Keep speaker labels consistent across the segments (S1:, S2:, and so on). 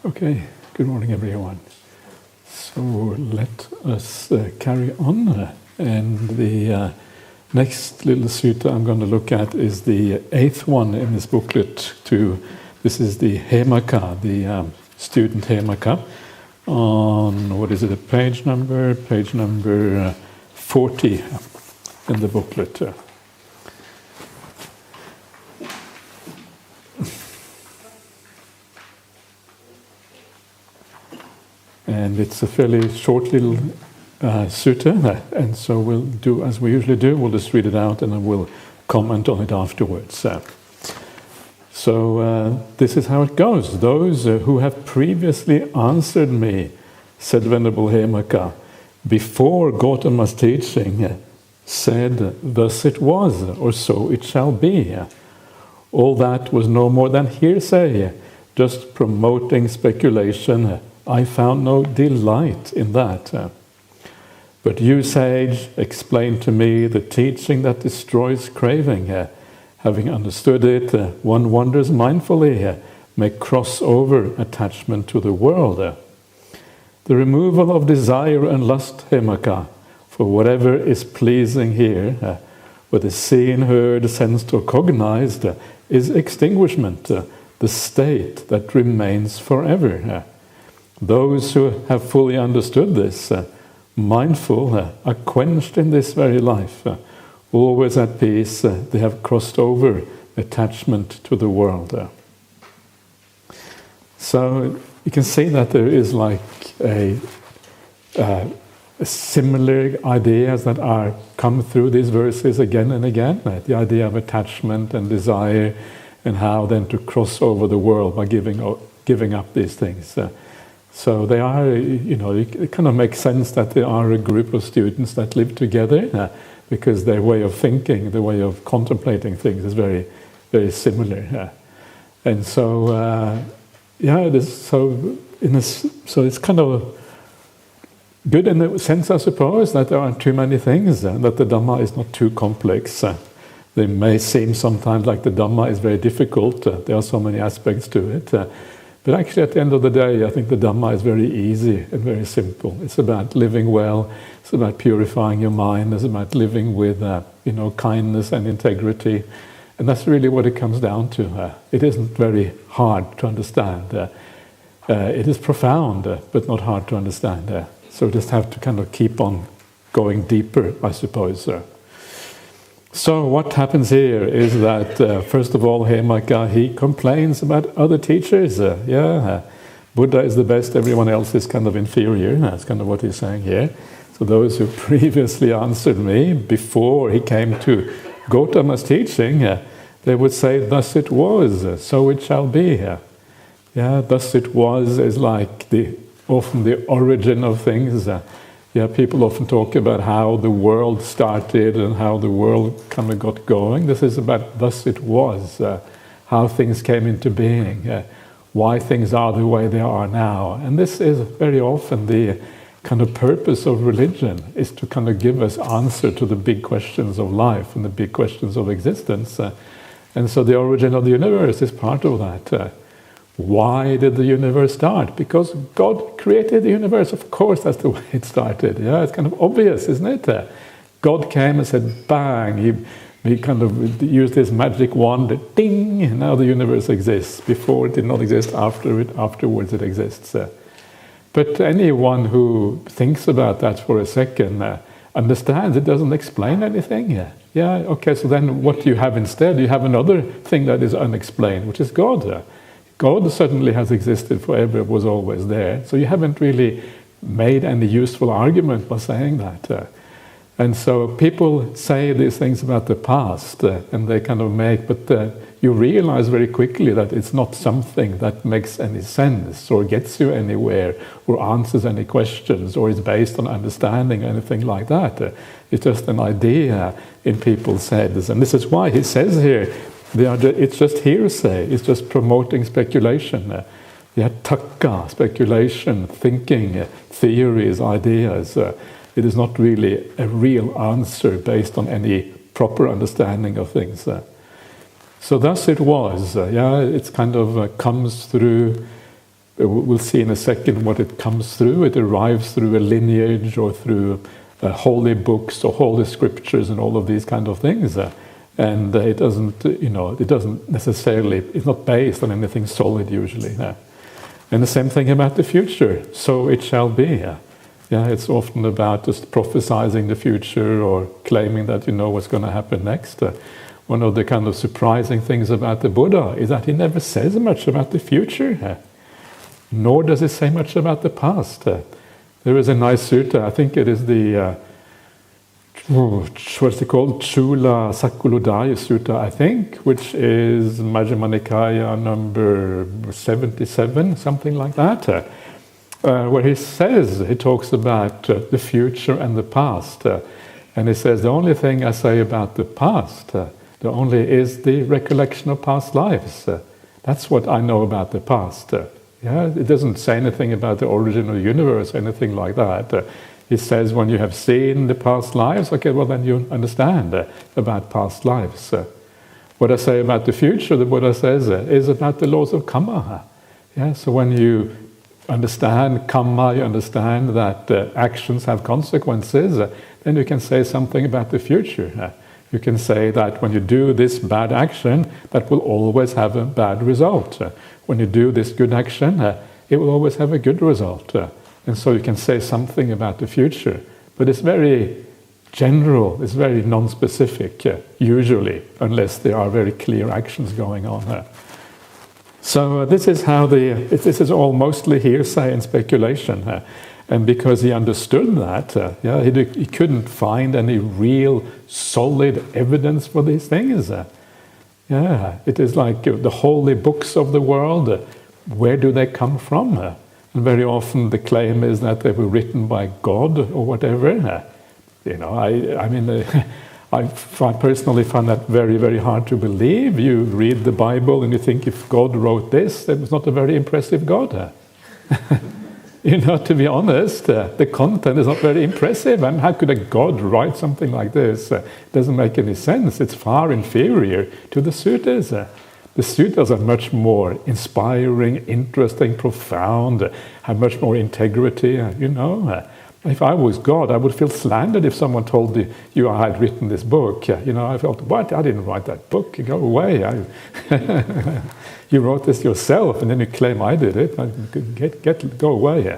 S1: Okay, good morning everyone. So let us carry on, and the next little sutta I'm going to look at is the 8th one in this booklet. This is the Hemaka, the student Hemaka, on, what is it, a page number 40 in the booklet. And it's a fairly short little sutta, and so we'll do as we usually do. We'll just read it out and then we'll comment on it afterwards. So this is how it goes. Those who have previously answered me, said Venerable Hemaka, before Gautama's teaching, said, thus it was, or so it shall be. All that was no more than hearsay, just promoting speculation. I found no delight in that. But you, sage, explain to me the teaching that destroys craving. Having understood it, one wonders mindfully, may cross over attachment to the world. The removal of desire and lust, Hemaka, for whatever is pleasing here, whether seen, heard, sensed or cognized, is extinguishment, the state that remains forever. Those who have fully understood this, mindful, are quenched in this very life, always at peace. They have crossed over attachment to the world. So you can see that there is like a similar ideas that are come through these verses again and again. The idea of attachment and desire, and how then to cross over the world by giving up these things. So they are, it kind of makes sense that they are a group of students that live together, because their way of thinking, their way of contemplating things is very, very similar. And so, so it's kind of good in the sense, I suppose, that there aren't too many things, that the Dhamma is not too complex. They may seem sometimes like the Dhamma is very difficult. There are so many aspects to it. But actually, at the end of the day, I think the Dhamma is very easy and very simple. It's about living well. It's about purifying your mind. It's about living with, kindness and integrity. And that's really what it comes down to. It isn't very hard to understand. It is profound, but not hard to understand. So we just have to kind of keep on going deeper, I suppose. So what happens here is that, first of all, Hemaka, he complains about other teachers. Buddha is the best, everyone else is kind of inferior. That's kind of what he's saying here. So those who previously answered me, before he came to Gautama's teaching, they would say, thus it was, so it shall be. Thus it was is like often the origin of things. People often talk about how the world started and how the world kind of got going. This is about thus it was, how things came into being, why things are the way they are now. And this is very often the kind of purpose of religion, is to kind of give us answer to the big questions of life and the big questions of existence. And so the origin of the universe is part of that. Why did the universe start? Because God created the universe. Of course, that's the way it started. It's kind of obvious, isn't it? God came and said, bang, he kind of used his magic wand, ding, and now the universe exists. Before it did not exist, afterwards it exists. But anyone who thinks about that for a second understands it doesn't explain anything. Okay, so then what do you have instead? You have another thing that is unexplained, which is God. God certainly has existed forever, was always there. So you haven't really made any useful argument by saying that. And so people say these things about the past, and they kind of but you realize very quickly that it's not something that makes any sense, or gets you anywhere, or answers any questions, or is based on understanding, or anything like that. It's just an idea in people's heads. And this is why he says here, it's just hearsay, it's just promoting speculation. Takka, speculation, thinking, theories, ideas. It is not really a real answer based on any proper understanding of things. So thus it was. It kind of comes through we'll see in a second what it comes through. It arrives through a lineage or through holy books or holy scriptures and all of these kind of things. And it doesn't, it doesn't necessarily, it's not based on anything solid usually. And the same thing about the future. So it shall be. It's often about just prophesizing the future or claiming that you know what's going to happen next. One of the kind of surprising things about the Buddha is that he never says much about the future. Nor does it say much about the past. There is a nice sutta, I think it is the, what's it called? Chula Sakuludaya Sutta, I think, which is Majjhima Nikaya number 77, something like that, where he talks about the future and the past. And he says, the only thing I say about the past, the only is the recollection of past lives. That's what I know about the past. It doesn't say anything about the origin of the universe, anything like that. It says when you have seen the past lives, okay, well then you understand about past lives. What I say about the future, the Buddha says, is about the laws of karma. So when you understand karma, you understand that actions have consequences, then you can say something about the future. You can say that when you do this bad action, that will always have a bad result. When you do this good action, it will always have a good result. And so you can say something about the future. But it's very general, it's very non-specific, usually, unless there are very clear actions going on. So this is how this is all mostly hearsay and speculation. And because he understood that, he couldn't find any real solid evidence for these things. It is like the holy books of the world. Where do they come from? And very often the claim is that they were written by God or whatever. I personally find that very, very hard to believe. You read the Bible and you think if God wrote this, that was not a very impressive God. To be honest, the content is not very impressive. And how could a God write something like this? It doesn't make any sense. It's far inferior to the Suttas. The Suttas are much more inspiring, interesting, profound, have much more integrity. If I was God, I would feel slandered if someone told you I had written this book. I felt, what? I didn't write that book. Go away. You wrote this yourself, and then you claim I did it. Go away.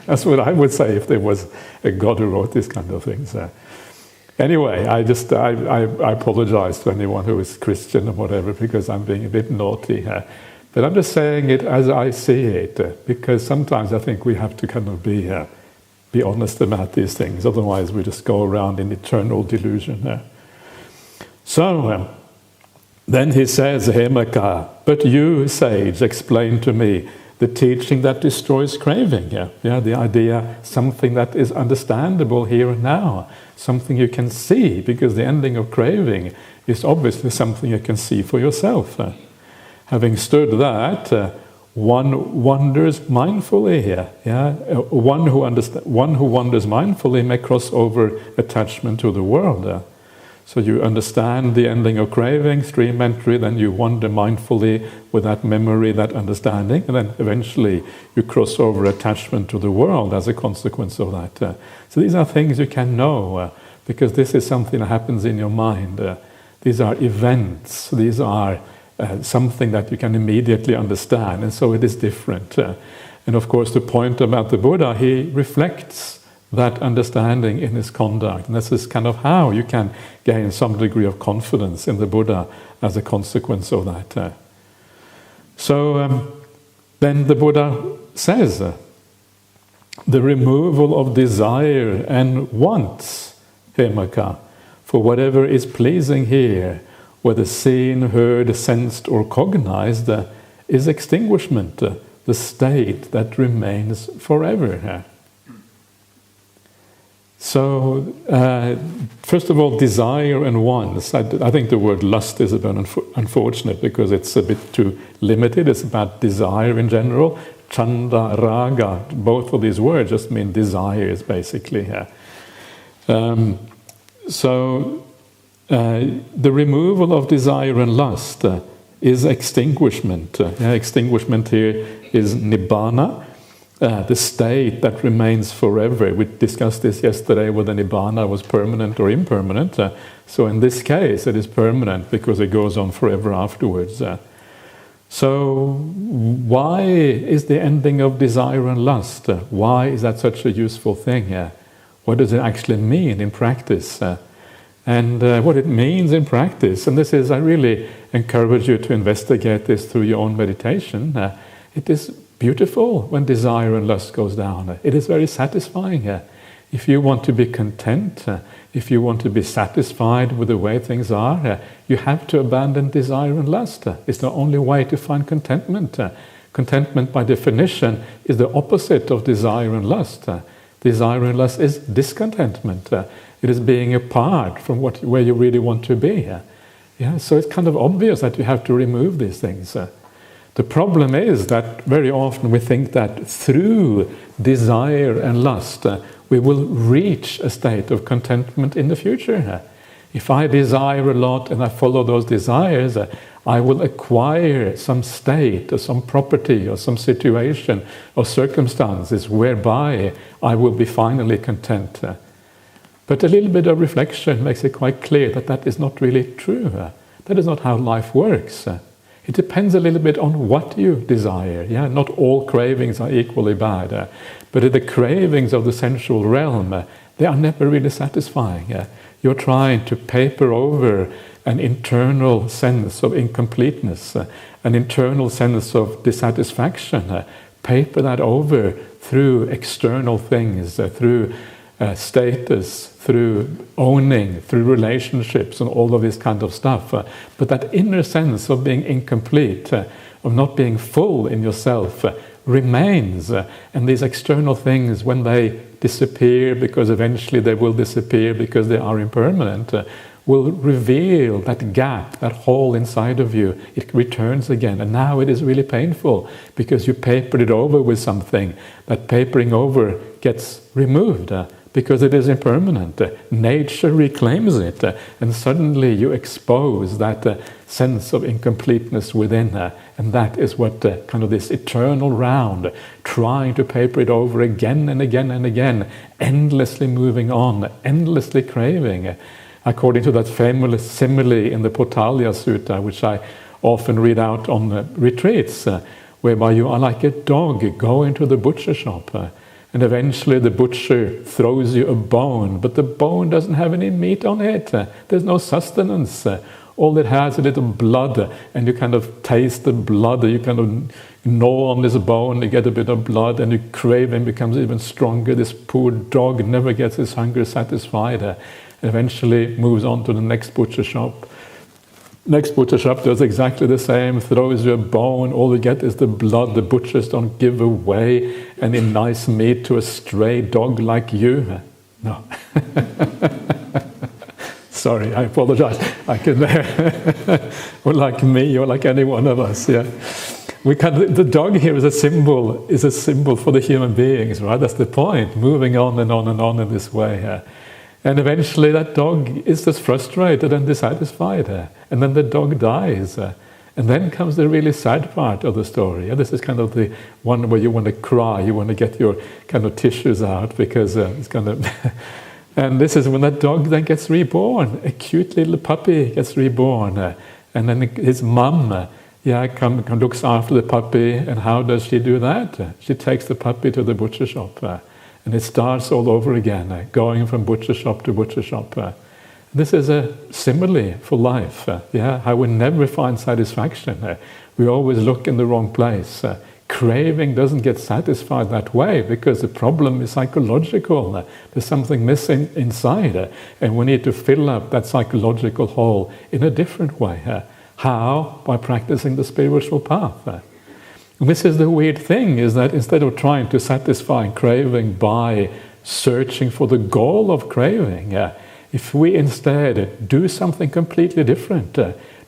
S1: That's what I would say if there was a God who wrote these kind of things. Anyway, I apologize to anyone who is Christian or whatever because I'm being a bit naughty. But I'm just saying it as I see it, because sometimes I think we have to kind of be honest about these things. Otherwise, we just go around in eternal delusion. So then he says, Hemaka, but you, sage, explain to me the teaching that destroys craving. The idea, something that is understandable here and now, something you can see, because the ending of craving is obviously something you can see for yourself. Having stood that, one wanders mindfully here. One who wanders mindfully may cross over attachment to the world. So you understand the ending of craving, stream entry, then you wander mindfully with that memory, that understanding, and then eventually you cross over attachment to the world as a consequence of that. So these are things you can know, because this is something that happens in your mind. These are events, these are something that you can immediately understand, and so it is different. And of course the point about the Buddha, he reflects that understanding in his conduct. And this is kind of how you can gain some degree of confidence in the Buddha as a consequence of that. So then the Buddha says, the removal of desire and wants, Hemaka, for whatever is pleasing here, whether seen, heard, sensed or cognized, is extinguishment, the state that remains forever. So, first of all, desire and wants. I think the word lust is a bit unfortunate because it's a bit too limited. It's about desire in general. Chanda, raga, both of these words just mean desires, basically. So, the removal of desire and lust is extinguishment. Extinguishment here is nibbana, the state that remains forever. We discussed this yesterday, whether nibbana was permanent or impermanent. So in this case, it is permanent because it goes on forever afterwards. So why is the ending of desire and lust? Why is that such a useful thing? What does it actually mean in practice? And what it means in practice, and this is, I really encourage you to investigate this through your own meditation. It is beautiful when desire and lust goes down. It is very satisfying. If you want to be content, if you want to be satisfied with the way things are, you have to abandon desire and lust. It's the only way to find contentment. Contentment, by definition, is the opposite of desire and lust. Desire and lust is discontentment. It is being apart from where you really want to be. So it's kind of obvious that you have to remove these things. The problem is that very often we think that through desire and lust we will reach a state of contentment in the future. If I desire a lot and I follow those desires, I will acquire some state or some property or some situation or circumstances whereby I will be finally content. But a little bit of reflection makes it quite clear that that is not really true. That is not how life works. It depends a little bit on what you desire. Not all cravings are equally bad. But the cravings of the sensual realm, they are never really satisfying. You're trying to paper over an internal sense of incompleteness, an internal sense of dissatisfaction. Paper that over through external things, through status, through owning, through relationships and all of this kind of stuff. But that inner sense of being incomplete, of not being full in yourself, remains. And these external things, when they disappear, because eventually they will disappear because they are impermanent, will reveal that gap, that hole inside of you. It returns again, and now it is really painful because you papered it over with something. That papering over gets removed because it is impermanent. Nature reclaims it, and suddenly you expose that sense of incompleteness within, and that is what kind of this eternal round, trying to paper it over again and again and again, endlessly moving on, endlessly craving. According to that famous simile in the Potalya Sutta, which I often read out on retreats, whereby you are like a dog going to the butcher shop, and eventually the butcher throws you a bone, but the bone doesn't have any meat on it. There's no sustenance. All it has is a little blood, and you kind of taste the blood, you kind of gnaw on this bone, you get a bit of blood, and your craving becomes even stronger. This poor dog never gets his hunger satisfied. Eventually moves on to the next butcher shop. Next butcher shop does exactly the same, throws you a bone, all you get is the blood. The butchers don't give away any nice meat to a stray dog like you. No. Sorry, I apologize. I can, or like me, or like any one of us. The dog here is a symbol for the human beings, right? That's the point. Moving on and on and on in this way. And eventually that dog is just frustrated and dissatisfied. And then the dog dies. And then comes the really sad part of the story. This is kind of the one where you want to cry, you want to get your kind of tissues out because it's kind of... And this is when that dog then gets reborn. A cute little puppy gets reborn. And then his mum looks after the puppy. And how does she do that? She takes the puppy to the butcher shop. And it starts all over again, going from butcher shop to butcher shop. This is a simile for life. How we never find satisfaction. We always look in the wrong place. Craving doesn't get satisfied that way because the problem is psychological. There's something missing inside, and we need to fill up that psychological hole in a different way. How? By practicing the spiritual path. And this is the weird thing, is that instead of trying to satisfy craving by searching for the goal of craving, if we instead do something completely different,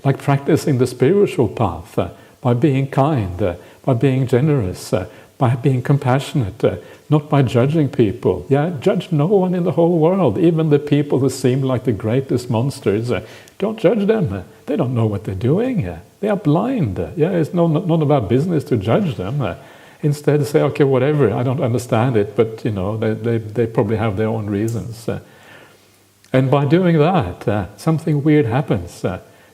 S1: like practicing the spiritual path, by being kind, by being generous, by being compassionate, not by judging people. Judge no one in the whole world, even the people who seem like the greatest monsters. Don't judge them. they don't know what they're doing. They are blind. It's not about business to judge them. Instead, say, okay, whatever, I don't understand it, but they probably have their own reasons. And by doing that, something weird happens.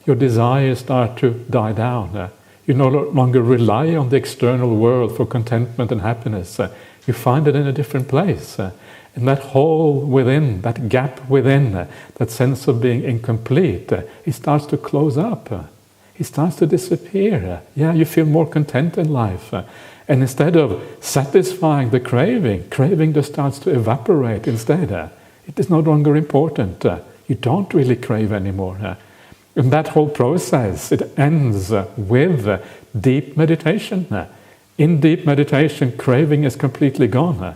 S1: Your desires start to die down. You no longer rely on the external world for contentment and happiness. You find it in a different place. And that hole within, that gap within, that sense of being incomplete, it starts to close up. It starts to disappear. You feel more content in life. And instead of satisfying the craving just starts to evaporate instead. It is no longer important. You don't really crave anymore. And that whole process, it ends with deep meditation. In deep meditation, craving is completely gone.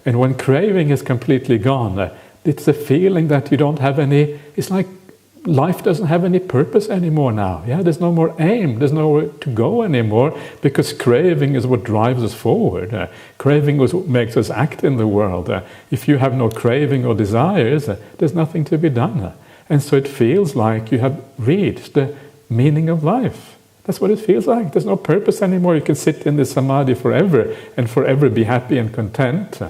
S1: And when craving is completely gone, it's a feeling that you don't have any, it's like life doesn't have any purpose anymore now. There's no more aim, there's nowhere to go anymore, because craving is what drives us forward. Craving is what makes us act in the world. If you have no craving or desires, there's nothing to be done. And so it feels like you have reached the meaning of life. That's what it feels like. There's no purpose anymore. You can sit in the samadhi forever and forever be happy and content.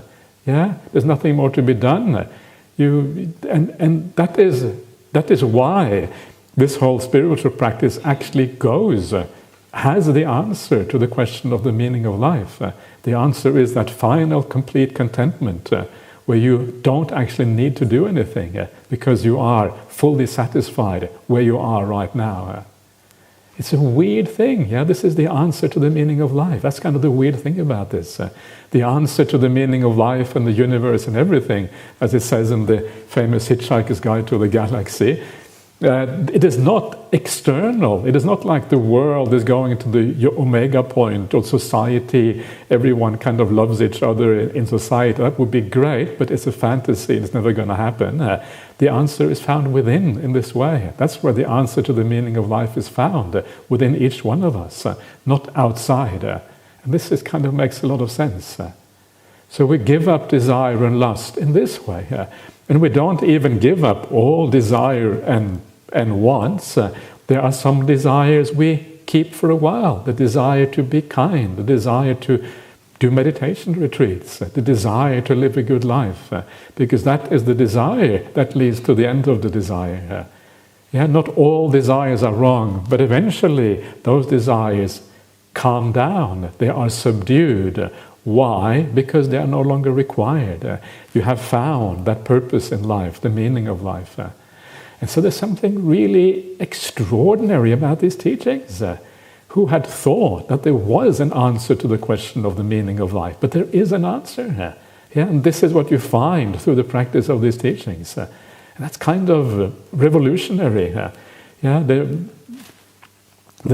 S1: There's nothing more to be done. And that is why this whole spiritual practice actually has the answer to the question of the meaning of life. The answer is that final, complete contentment, where you don't actually need to do anything, because you are fully satisfied where you are right now. It's a weird thing. This is the answer to the meaning of life. That's kind of the weird thing about this. The answer to the meaning of life and the universe and everything, as it says in the famous Hitchhiker's Guide to the Galaxy, it is not external. It is not like the world is going to the omega point, or society, everyone kind of loves each other in society. That would be great, but it's a fantasy. It's never going to happen. The answer is found within, in this way. That's where the answer to the meaning of life is found, within each one of us, not outside. And this kind of makes a lot of sense. So we give up desire and lust in this way. And we don't even give up all desire and wants. There are some desires we keep for a while. The desire to be kind, the desire to do meditation retreats, the desire to live a good life, because that is the desire that leads to the end of the desire. Not all desires are wrong, but eventually those desires calm down. They are subdued. Why? Because they are no longer required. You have found that purpose in life, the meaning of life. And so there's something really extraordinary about these teachings. Who had thought that there was an answer to the question of the meaning of life? But there is an answer. And this is what you find through the practice of these teachings. And that's kind of revolutionary. The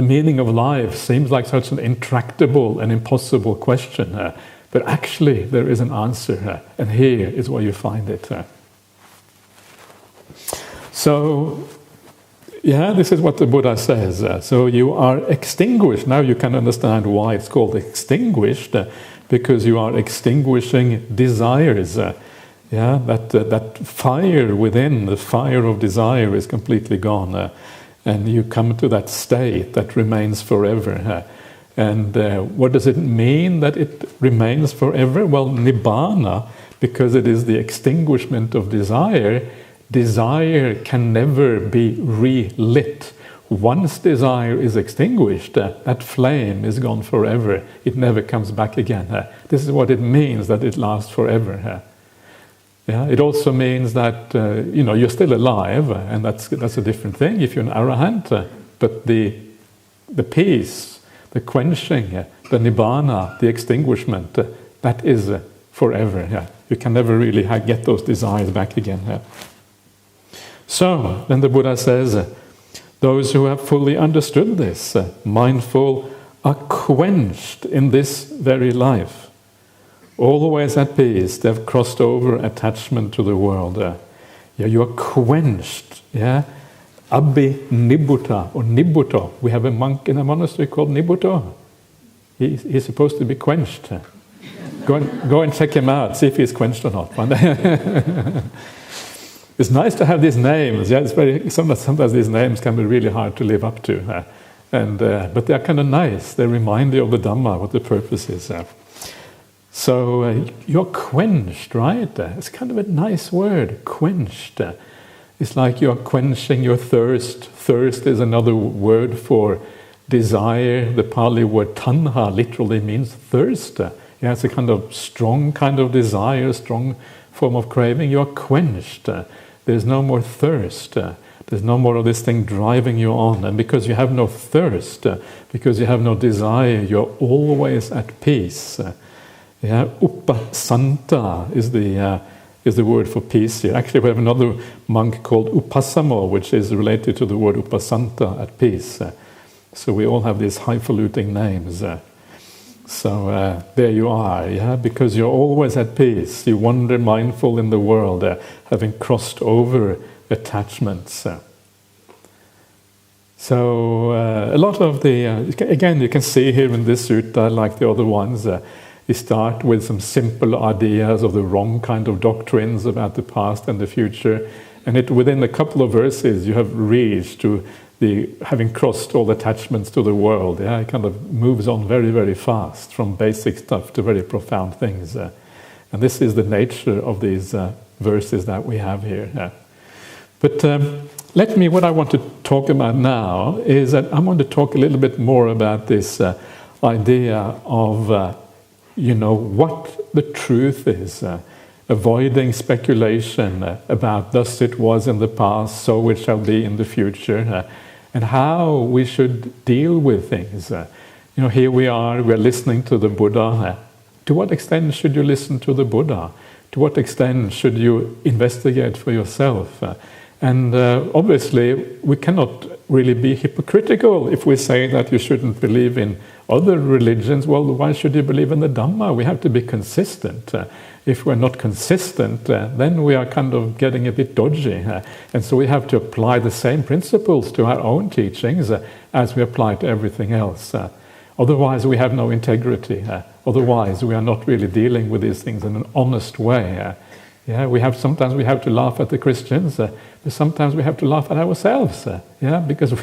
S1: meaning of life seems like such an intractable and impossible question, but actually there is an answer, and here is where you find it. So, this is what the Buddha says. So you are extinguished. Now you can understand why it's called extinguished, because you are extinguishing desires. That fire within, the fire of desire, is completely gone. And you come to that state that remains forever. And what does it mean that it remains forever? Well, nibbana, because it is the extinguishment of desire. Desire can never be relit. Once desire is extinguished, that flame is gone forever. It never comes back again. This is what it means that it lasts forever. It also means that you're still alive, and that's a different thing if you're an arahant. But the peace, the quenching, the nibbana, the extinguishment, that is forever. You can never really get those desires back again. So then the Buddha says, those who have fully understood this, mindful, are quenched in this very life. Always at peace, they've crossed over attachment to the world. You are quenched. Abhi Nibbuta or Nibbuto. We have a monk in a monastery called Nibbuto. He's supposed to be quenched. Go and check him out, see if he's quenched or not. it's nice to have these names. Yeah, it's sometimes these names can be really hard to live up to, but they're kind of nice. They remind you of the Dhamma, what the purpose is. So you're quenched, right? It's kind of a nice word, quenched. It's like you're quenching your thirst. Thirst is another word for desire. The Pali word tanha literally means thirst. Yeah, it's a kind of strong kind of desire, strong form of craving. You're quenched. There's no more thirst. There's no more of this thing driving you on. And because you have no thirst, because you have no desire, you're always at peace. Yeah, upasanta is the word for peace here. Actually, we have another monk called Upasamo, which is related to the word upasanta, at peace. So we all have these highfalutin names. So there you are, yeah, because you're always at peace. You wander mindful in the world, having crossed over attachments. So a lot of the, again, you can see here in this sutta, like the other ones, you start with some simple ideas of the wrong kind of doctrines about the past and the future, and within a couple of verses you have reached to the having crossed all attachments to the world. Yeah, it kind of moves on very, very fast from basic stuff to very profound things, and this is the nature of these verses that we have here. But what I want to talk about now is that I want to talk a little bit more about this idea of what the truth is, avoiding speculation about thus it was in the past, so it shall be in the future, and how we should deal with things. Here we're listening to the Buddha. To what extent should you listen to the Buddha? To what extent should you investigate for yourself? And obviously, we cannot really be hypocritical if we say that you shouldn't believe in other religions. Well, why should you believe in the Dhamma? We have to be consistent. If we're not consistent, then we are kind of getting a bit dodgy. And so we have to apply the same principles to our own teachings as we apply to everything else. Otherwise, we have no integrity. Otherwise, we are not really dealing with these things in an honest way. Sometimes we have to laugh at the Christians, but sometimes we have to laugh at ourselves. Because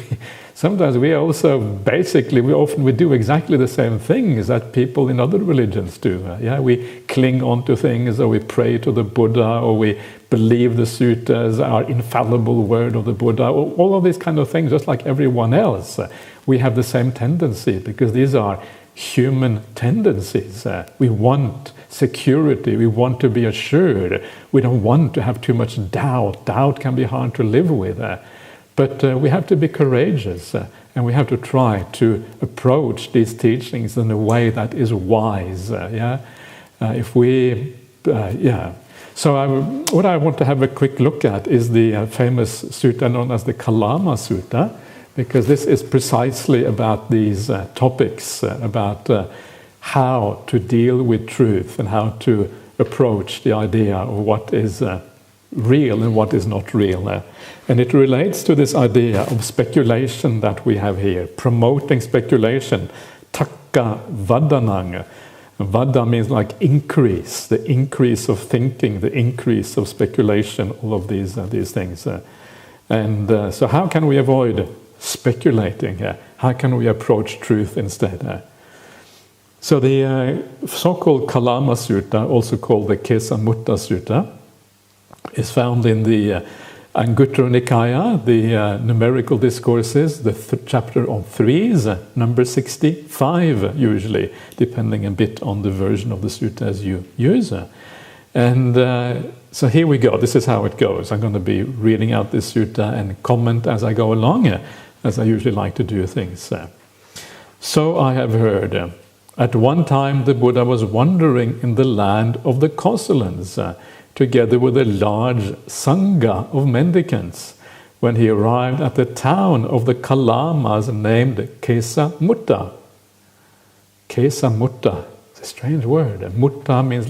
S1: sometimes we do exactly the same things that people in other religions do. We cling on to things, or we pray to the Buddha, or we believe the Suttas are infallible word of the Buddha. All of these kind of things, just like everyone else. We have the same tendency because these are human tendencies. We want security, we want to be assured, we don't want to have too much doubt. Doubt can be hard to live with, but we have to be courageous, and we have to try to approach these teachings in a way that is wise. So what I want to have a quick look at is the famous sutta known as the Kalama Sutta, because this is precisely about these topics, about how to deal with truth and how to approach the idea of what is real and what is not real. And it relates to this idea of speculation that we have here, promoting speculation, takka vadanang. Vada means like increase, the increase of thinking, the increase of speculation, all of these things. So how can we avoid speculating? How can we approach truth instead? So the so-called Kalama Sutta, also called the Kesamutta Sutta, is found in the Anguttara Nikaya, the numerical discourses, the chapter on threes, number 65 usually, depending a bit on the version of the sutta as you use. And so here we go. This is how it goes. I'm going to be reading out this sutta and comment as I go along, as I usually like to do things. So I have heard. At one time the Buddha was wandering in the land of the Kosalans, together with a large sangha of mendicants, when he arrived at the town of the Kalamas named Kesamutta. Kesamutta, it's a strange word. Mutta means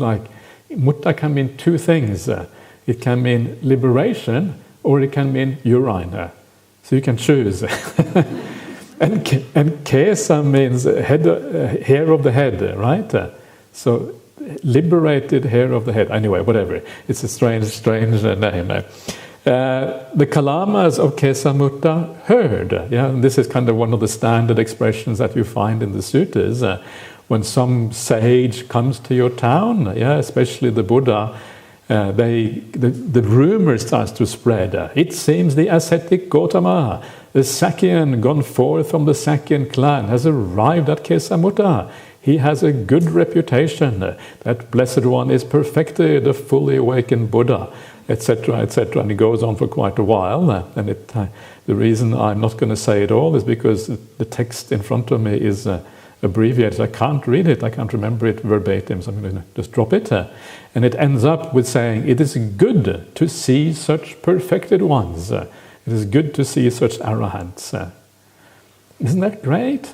S1: mutta can mean two things. It can mean liberation, or it can mean urine. So you can choose. And kesa means hair of the head, right? So liberated hair of the head. Anyway, whatever. It's a strange name. The Kalamas of Kesamutta heard. And this is kind of one of the standard expressions that you find in the suttas. When some sage comes to your town, especially the Buddha, the rumor starts to spread. It seems the ascetic Gautama, the Sakyan gone forth from the Sakyan clan, has arrived at Kesamutta. He has a good reputation. That Blessed One is perfected, a fully awakened Buddha, etc., etc. And it goes on for quite a while. And the reason I'm not going to say it all is because the text in front of me is abbreviated. I can't read it. I can't remember it verbatim, so I'm going to just drop it. And it ends up with saying, it is good to see such perfected ones. It is good to see such arahants. Isn't that great?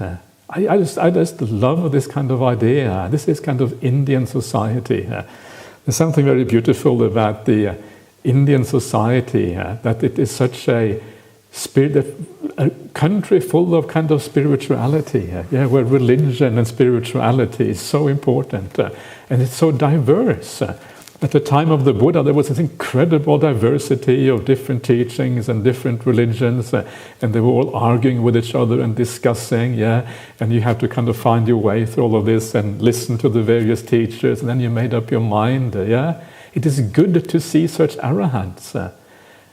S1: I just love this kind of idea. This is kind of Indian society. There's something very beautiful about the Indian society, that it is such a country full of kind of spirituality, where religion and spirituality is so important, and it's so diverse. At the time of the Buddha, there was this incredible diversity of different teachings and different religions, and they were all arguing with each other and discussing, and you have to kind of find your way through all of this and listen to the various teachers, and then you made up your mind, It is good to see such arahants.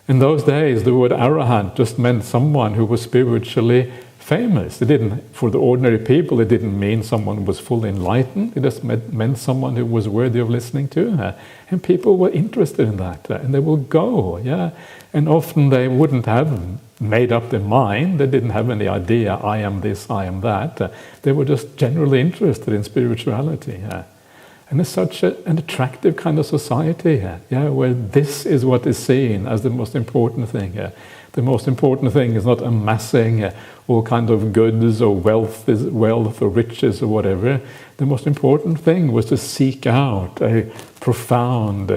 S1: In those days, the word arahant just meant someone who was spiritually famous. It didn't, for the ordinary people, it didn't mean someone who was fully enlightened. It just meant someone who was worthy of listening to. And people were interested in that, and they would go, And often they wouldn't have made up their mind. They didn't have any idea, I am this, I am that. They were just generally interested in spirituality. And it's such an attractive kind of society, where this is what is seen as the most important thing. The most important thing is not amassing all kind of goods or wealth or riches or whatever. The most important thing was to seek out a profound,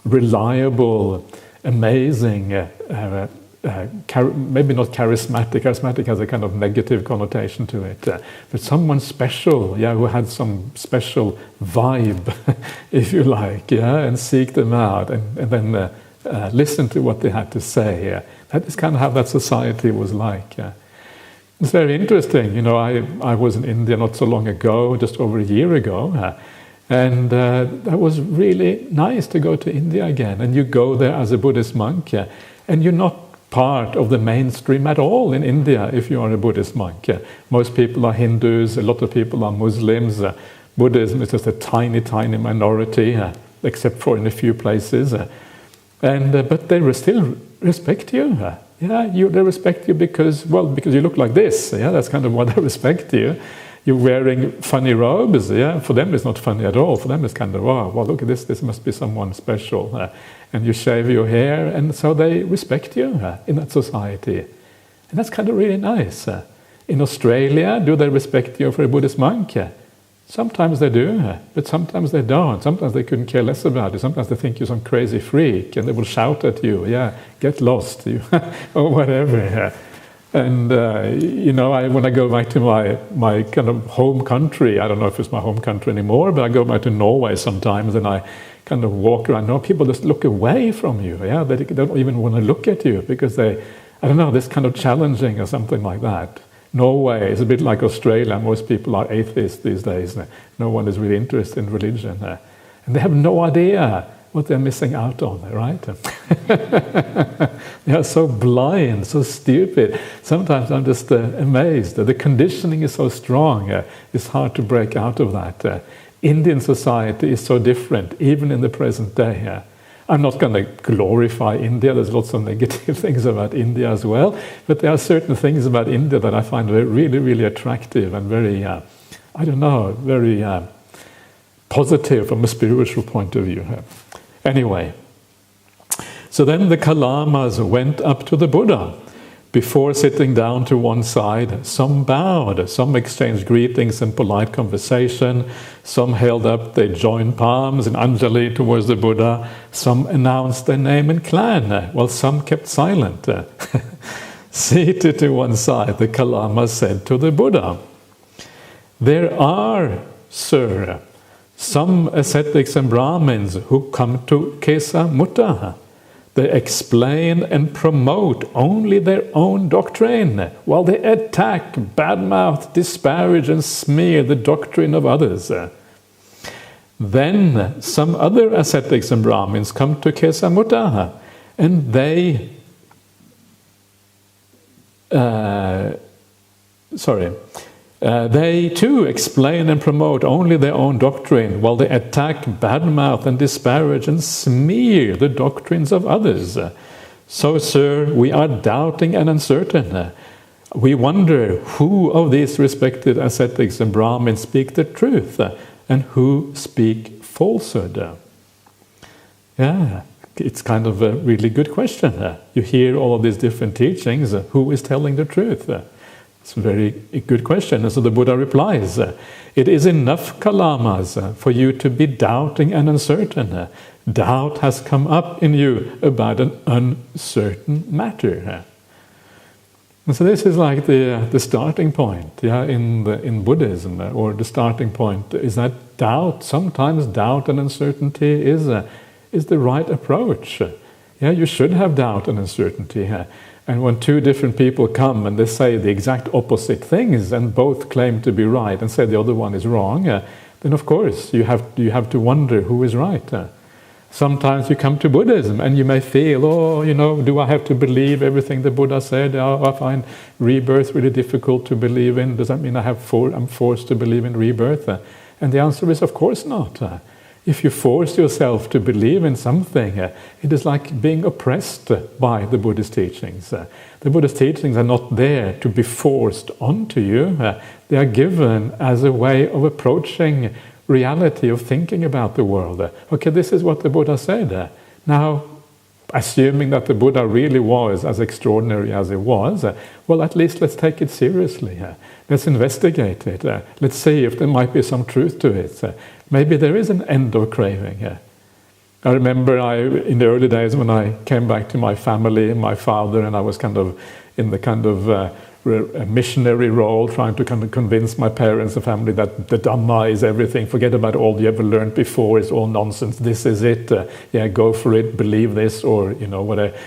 S1: reliable, amazing, maybe not charismatic. Charismatic has a kind of negative connotation to it, but someone special, who had some special vibe, if you like, and seek them out and then listen to what they had to say. That is kind of how that society was like. It's very interesting. I was in India not so long ago, just over a year ago, and that was really nice to go to India again. And you go there as a Buddhist monk, and you're not part of the mainstream at all in India if you are a Buddhist monk. Most people are Hindus, a lot of people are Muslims. Buddhism is just a tiny, tiny minority, except for in a few places. But they still respect you. They respect you because you look like this. That's kind of why they respect you. You're wearing funny robes. For them it's not funny at all. For them it's kind of, well, look at this. This must be someone special. And you shave your hair, and so they respect you in that society. And that's kind of really nice. In Australia, do they respect you for a Buddhist monk? Sometimes they do, but sometimes they don't. Sometimes they couldn't care less about you. Sometimes they think you're some crazy freak, and they will shout at you, get lost, or whatever. And, when I go back to my kind of home country, I don't know if it's my home country anymore, but I go back to Norway sometimes, and I kind of walk around. People just look away from you. They don't even want to look at you because this kind of challenging or something like that. Norway is a bit like Australia. Most people are atheists these days. No one is really interested in religion. And they have no idea what they're missing out on, right? They are so blind, so stupid. Sometimes I'm just amazed. The conditioning is so strong. It's hard to break out of that. Indian society is so different, even in the present day. I'm not going to glorify India. There's lots of negative things about India as well. But there are certain things about India that I find really, really attractive and very, very positive from a spiritual point of view. Anyway, so then the Kalamas went up to the Buddha. Before sitting down to one side, some bowed, some exchanged greetings and polite conversation, some held up their joined palms in Anjali towards the Buddha, some announced their name and clan, while some kept silent. Seated to one side, the Kalama said to the Buddha, "There are, sir, some ascetics and Brahmins who come to Kesamutta, They explain and promote only their own doctrine, while they attack, badmouth, disparage, and smear the doctrine of others. Then some other ascetics and Brahmins come to Kesamutta, and they too explain and promote only their own doctrine, while they attack, badmouth, and disparage, and smear the doctrines of others. So, sir, we are doubting and uncertain. We wonder who of these respected ascetics and Brahmins speak the truth, and who speak falsehood. Yeah, it's kind of a really good question. You hear all of these different teachings. Who is telling the truth? It's a very good question. And so the Buddha replies, it is enough, Kalamas, for you to be doubting and uncertain. Doubt has come up in you about an uncertain matter. And so this is like the starting point, in Buddhism, or the starting point is that doubt, sometimes doubt and uncertainty is the right approach. You should have doubt and uncertainty. And when two different people come and they say the exact opposite things and both claim to be right and say the other one is wrong, then of course you have to wonder who is right. Sometimes you come to Buddhism and you may feel, do I have to believe everything the Buddha said? I find rebirth really difficult to believe in. Does that mean I'm forced to believe in rebirth? And the answer is, of course not. If you force yourself to believe in something, it is like being oppressed by the Buddhist teachings. The Buddhist teachings are not there to be forced onto you. They are given as a way of approaching reality, of thinking about the world. Okay, this is what the Buddha said. Now, assuming that the Buddha really was as extraordinary as it was, well, at least let's take it seriously. Let's investigate it. Let's see if there might be some truth to it. Maybe there is an end of craving. I remember in the early days when I came back to my family, my father, and I was kind of in the a missionary role, trying to kind of convince my parents and family that the Dhamma is everything. Forget about all you ever learned before. It's all nonsense. This is it. Go for it. Believe this, or whatever.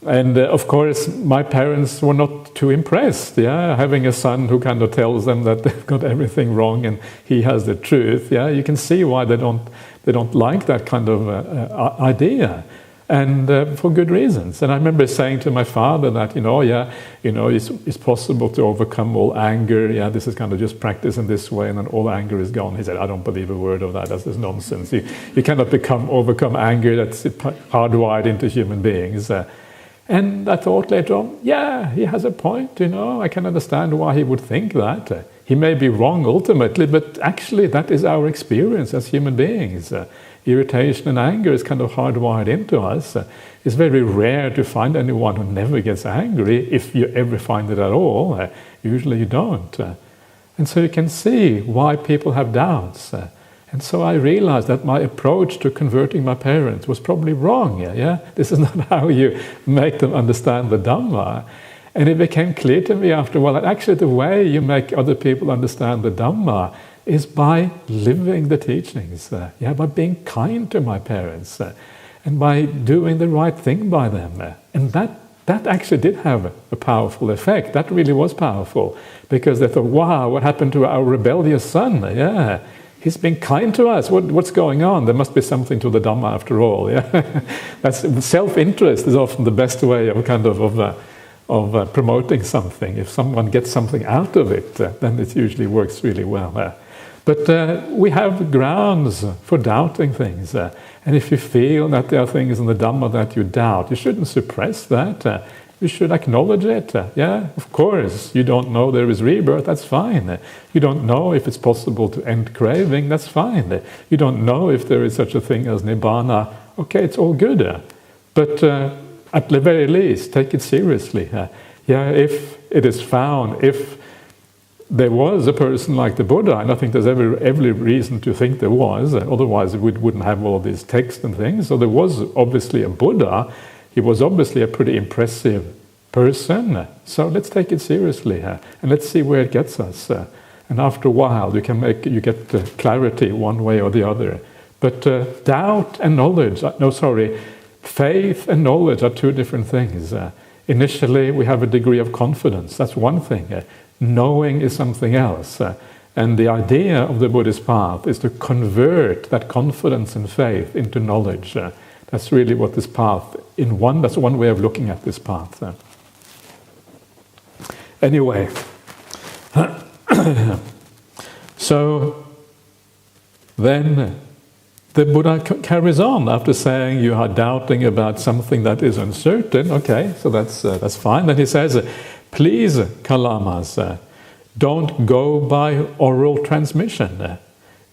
S1: And of course, my parents were not too impressed. Having a son who kind of tells them that they've got everything wrong and he has the truth. You can see why they don't like that kind of idea. And for good reasons. And I remember saying to my father that, it's possible to overcome all anger. This is kind of just practice in this way, and then all anger is gone. He said, I don't believe a word of that. That's just nonsense. You cannot overcome anger. That's hardwired into human beings. And I thought later on, he has a point. I can understand why he would think that. He may be wrong ultimately, but actually that is our experience as human beings. Irritation and anger is kind of hardwired into us. It's very rare to find anyone who never gets angry, if you ever find it at all. Usually you don't. And so you can see why people have doubts. And so I realized that my approach to converting my parents was probably wrong. This is not how you make them understand the Dhamma. And it became clear to me after a while that actually the way you make other people understand the Dhamma is by living the teachings, by being kind to my parents, and by doing the right thing by them. And that actually did have a powerful effect. That really was powerful, because they thought, wow, what happened to our rebellious son? He's being kind to us. What's going on? There must be something to the Dhamma after all. That's self-interest is often the best way of promoting something. If someone gets something out of it, then it usually works really well. But we have grounds for doubting things. And if you feel that there are things in the Dhamma that you doubt, you shouldn't suppress that. You should acknowledge it. Of course. You don't know there is rebirth, that's fine. You don't know if it's possible to end craving, that's fine. You don't know if there is such a thing as Nibbana, okay, it's all good. But at the very least, take it seriously. If it is found, if there was a person like the Buddha, and I think there's every reason to think there was, otherwise we wouldn't have all these texts and things. So there was obviously a Buddha. He was obviously a pretty impressive person. So let's take it seriously, and let's see where it gets us. And after a while, you get clarity one way or the other. But doubt and knowledge, Faith and knowledge are two different things. Initially, we have a degree of confidence. That's one thing. Knowing is something else. And the idea of the Buddhist path is to convert that confidence and faith into knowledge. That's really what this path, that's one way of looking at this path. Anyway, so then the Buddha carries on after saying you are doubting about something that is uncertain. Okay, so that's fine. Then he says, please, Kalamas, don't go by oral transmission.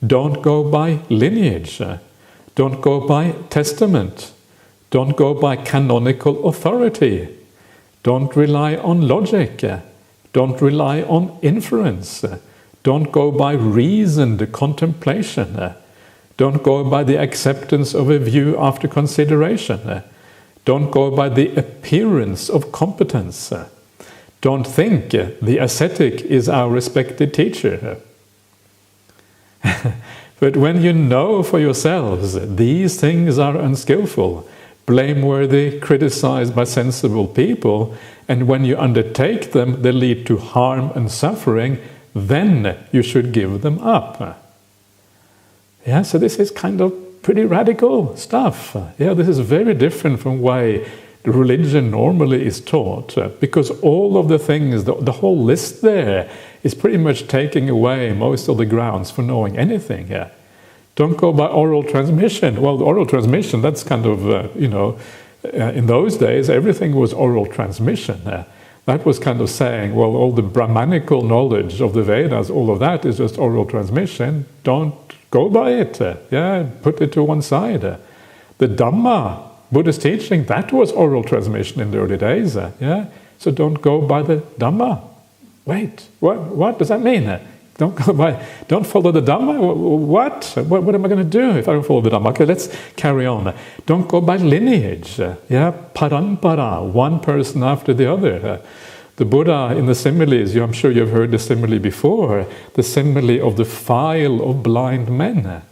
S1: Don't go by lineage. Don't go by testament. Don't go by canonical authority. Don't rely on logic. Don't rely on inference. Don't go by reasoned contemplation. Don't go by the acceptance of a view after consideration. Don't go by the appearance of competence. Don't think the ascetic is our respected teacher. But when you know for yourselves these things are unskillful, blameworthy, criticized by sensible people, and when you undertake them, they lead to harm and suffering, then you should give them up. Yeah, so this is kind of pretty radical stuff. Yeah, this is very different from the way religion normally is taught, because all of the things, the whole list there is pretty much taking away most of the grounds for knowing anything. Yeah. Don't go by oral transmission. Well, the oral transmission, that's kind of, in those days, everything was oral transmission. That was kind of saying, well, all the Brahmanical knowledge of the Vedas, all of that is just oral transmission. Don't go by it. Put it to one side. The Dhamma, Buddhist teaching, that was oral transmission in the early days. So don't go by the Dhamma. Wait, what does that mean? Don't follow the Dhamma? What am I going to do if I don't follow the Dhamma? Okay, let's carry on. Don't go by lineage. Parampara, one person after the other. The Buddha in the similes, I'm sure you've heard the simile before, the simile of the file of blind men.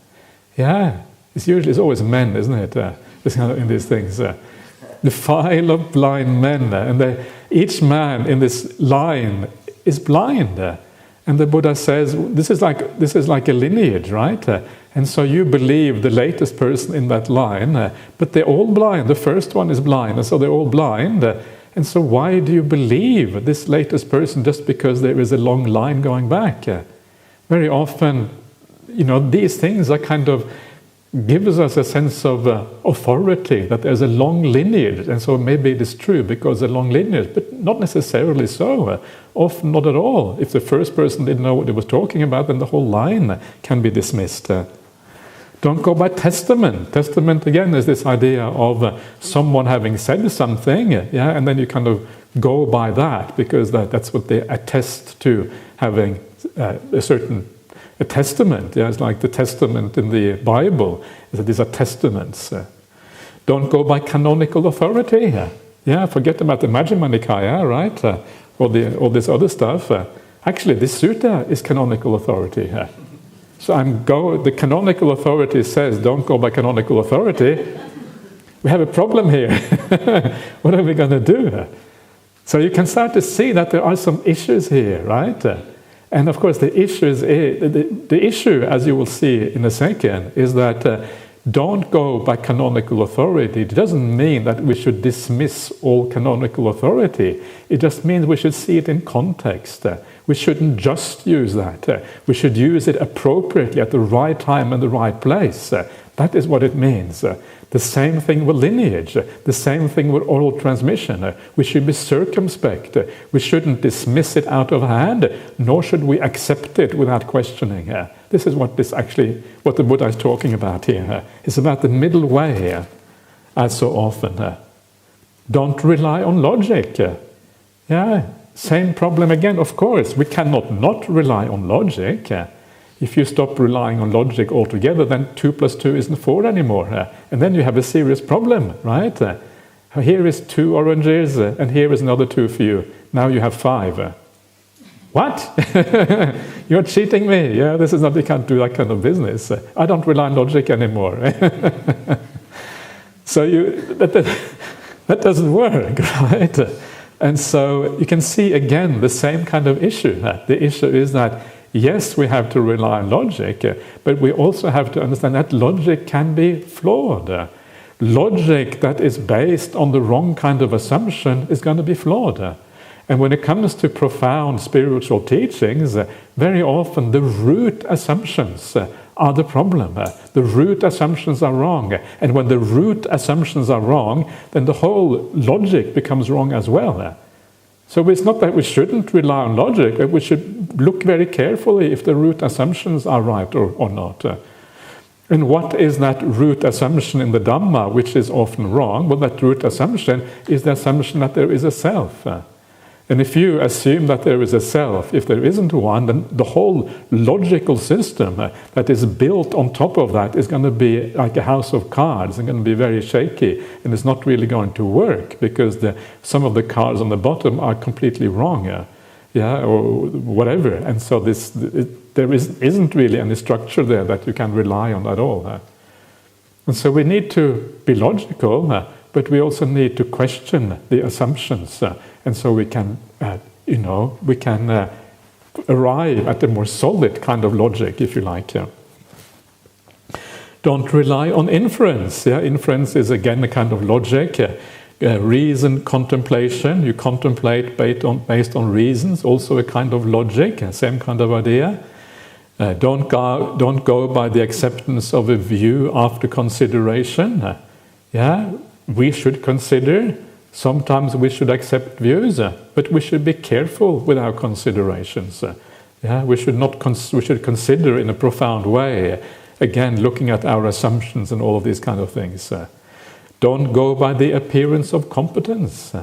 S1: It's always men, isn't it? In these things. The file of blind men. And each man in this line is blind. And the Buddha says, this is like a lineage, right? And so you believe the latest person in that line, but they're all blind. The first one is blind, and so they're all blind. And so why do you believe this latest person just because there is a long line going back? Very often, these things are kind of gives us a sense of authority, that there's a long lineage, and so maybe it is true because a long lineage, but not necessarily so. Often not at all. If the first person didn't know what he was talking about, then the whole line can be dismissed. Don't go by testament. Testament, again, is this idea of someone having said something, and then you kind of go by that, because that's what they attest to, having a testament. It's like the testament in the Bible, is that these are testaments. Don't go by canonical authority. Forget about the Majjhima Nikaya, right? All this other stuff. Actually, this sutta is canonical authority. So the canonical authority says, don't go by canonical authority. We have a problem here. What are we going to do? So you can start to see that there are some issues here, right? And of course, the issue, as you will see in a second, is that don't go by canonical authority. It doesn't mean that we should dismiss all canonical authority. It just means we should see it in context. We shouldn't just use that. We should use it appropriately at the right time and the right place. That is what it means. The same thing with lineage, the same thing with oral transmission. We should be circumspect. We shouldn't dismiss it out of hand, nor should we accept it without questioning. This is what the Buddha is talking about here. It's about the middle way here, as so often. Don't rely on logic. Same problem again, of course. We cannot not rely on logic. If you stop relying on logic altogether, then 2 + 2 isn't 4 anymore. And then you have a serious problem, right? Here is 2 oranges, and here is another 2 for you. Now you have 5. What? You're cheating me. This is not, you can't do that kind of business. I don't rely on logic anymore. So that doesn't work, right? And so you can see again the same kind of issue. The issue is that yes, we have to rely on logic, but we also have to understand that logic can be flawed. Logic that is based on the wrong kind of assumption is going to be flawed. And when it comes to profound spiritual teachings, very often the root assumptions are the problem. The root assumptions are wrong. And when the root assumptions are wrong, then the whole logic becomes wrong as well. So it's not that we shouldn't rely on logic, but we should look very carefully if the root assumptions are right or not. And what is that root assumption in the Dhamma, which is often wrong? Well, that root assumption is the assumption that there is a self. And if you assume that there is a self, if there isn't one, then the whole logical system that is built on top of that is going to be like a house of cards and going to be very shaky, and it's not really going to work because some of the cards on the bottom are completely wrong, or whatever. And so there isn't really any structure there that you can rely on at all. And so we need to be logical, but we also need to question the assumptions. And so we can, arrive at a more solid kind of logic, if you like. Don't rely on inference. Inference is again a kind of logic. Reason, contemplation. You contemplate based on reasons, also a kind of logic, same kind of idea. Don't go by the acceptance of a view after consideration. We should consider. Sometimes we should accept views, but we should be careful with our considerations. We should consider in a profound way. Again, looking at our assumptions and all of these kind of things. Don't go by the appearance of competence.